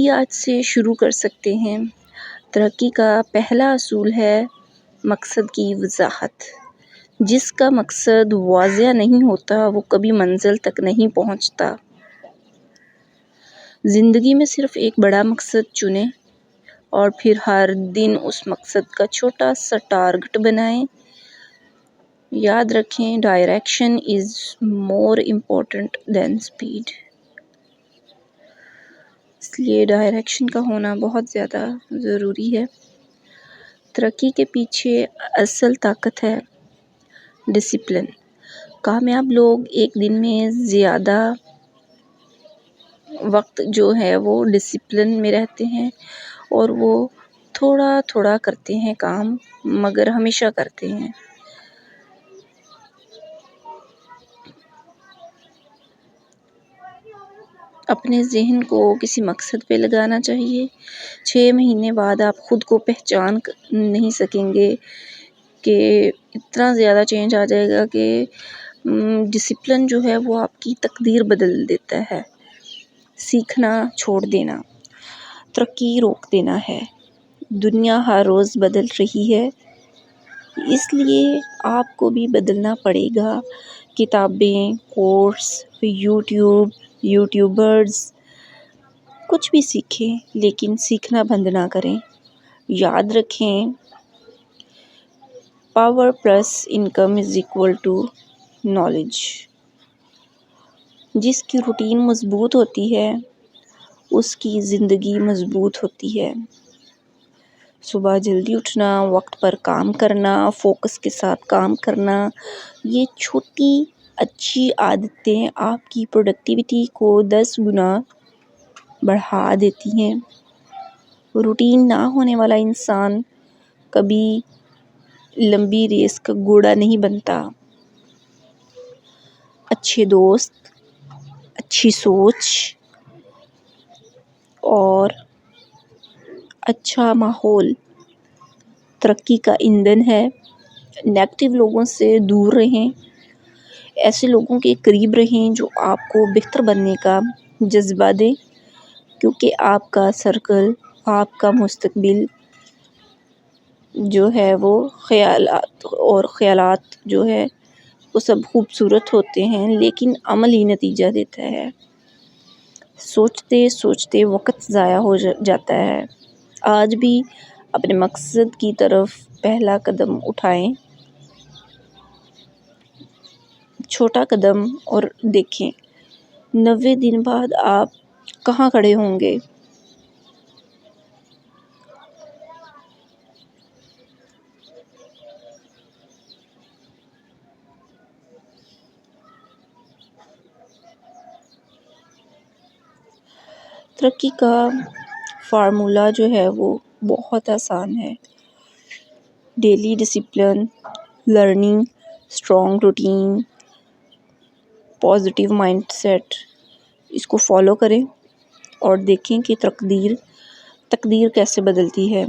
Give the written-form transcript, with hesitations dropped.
بھی آج سے شروع کر سکتے ہیں۔ ترقی کا پہلا اصول ہے مقصد کی وضاحت۔ جس کا مقصد واضح نہیں ہوتا وہ کبھی منزل تک نہیں پہنچتا۔ زندگی میں صرف ایک بڑا مقصد چنیں اور پھر ہر دن اس مقصد کا چھوٹا سا ٹارگٹ بنائیں۔ یاد رکھیں، direction is more important than speed. اس لیے ڈائریکشن کا ہونا بہت زیادہ ضروری ہے۔ ترقی کے پیچھے اصل طاقت ہے ڈسپلن۔ کامیاب لوگ ایک دن میں زیادہ وقت جو ہے وہ ڈسپلن میں رہتے ہیں اور وہ تھوڑا تھوڑا کرتے ہیں کام، مگر ہمیشہ کرتے ہیں۔ اپنے ذہن کو کسی مقصد پہ لگانا چاہیے۔ 6 مہینے بعد آپ خود کو پہچان نہیں سکیں گے کہ اتنا زیادہ چینج آ جائے گا کہ ڈسپلن جو ہے وہ آپ کی تقدیر بدل دیتا ہے۔ سیکھنا چھوڑ دینا ترقی روک دینا ہے۔ دنیا ہر روز بدل رہی ہے، اس لیے آپ کو بھی بدلنا پڑے گا۔ کتابیں، کورس، یوٹیوبرز، کچھ بھی سیکھیں لیکن سیکھنا بند نہ کریں۔ یاد رکھیں، power plus income is equal to knowledge. جس کی روٹین مضبوط ہوتی ہے اس کی زندگی مضبوط ہوتی ہے۔ صبح جلدی اٹھنا، وقت پر کام کرنا، فوکس کے ساتھ کام کرنا، یہ چھوٹی اچھی عادتیں آپ کی پروڈکٹیوٹی کو 10 گنا بڑھا دیتی ہیں۔ روٹین نہ ہونے والا انسان کبھی لمبی ریس کا گھوڑا نہیں بنتا۔ اچھے دوست، اچھی سوچ اور اچھا ماحول ترقی کا ایندھن ہے۔ نیگیٹو لوگوں سے دور رہیں، ایسے لوگوں کے قریب رہیں جو آپ کو بہتر بننے کا جذبہ دیں، کیونکہ آپ کا سرکل، آپ کا مستقبل جو ہے وہ خیالات جو ہے وہ سب خوبصورت ہوتے ہیں لیکن عمل ہی نتیجہ دیتا ہے۔ سوچتے سوچتے وقت ضائع ہو جاتا ہے۔ آج بھی اپنے مقصد کی طرف پہلا قدم اٹھائیں، چھوٹا قدم، اور دیکھیں 90 دن بعد آپ کہاں کھڑے ہوں گے۔ ترقی کا فارمولا جو ہے وہ بہت آسان ہے۔ Daily discipline, learning, strong routine, positive mind set, اس کو فالو کریں اور دیکھیں کہ تقدیر کیسے بدلتی ہے۔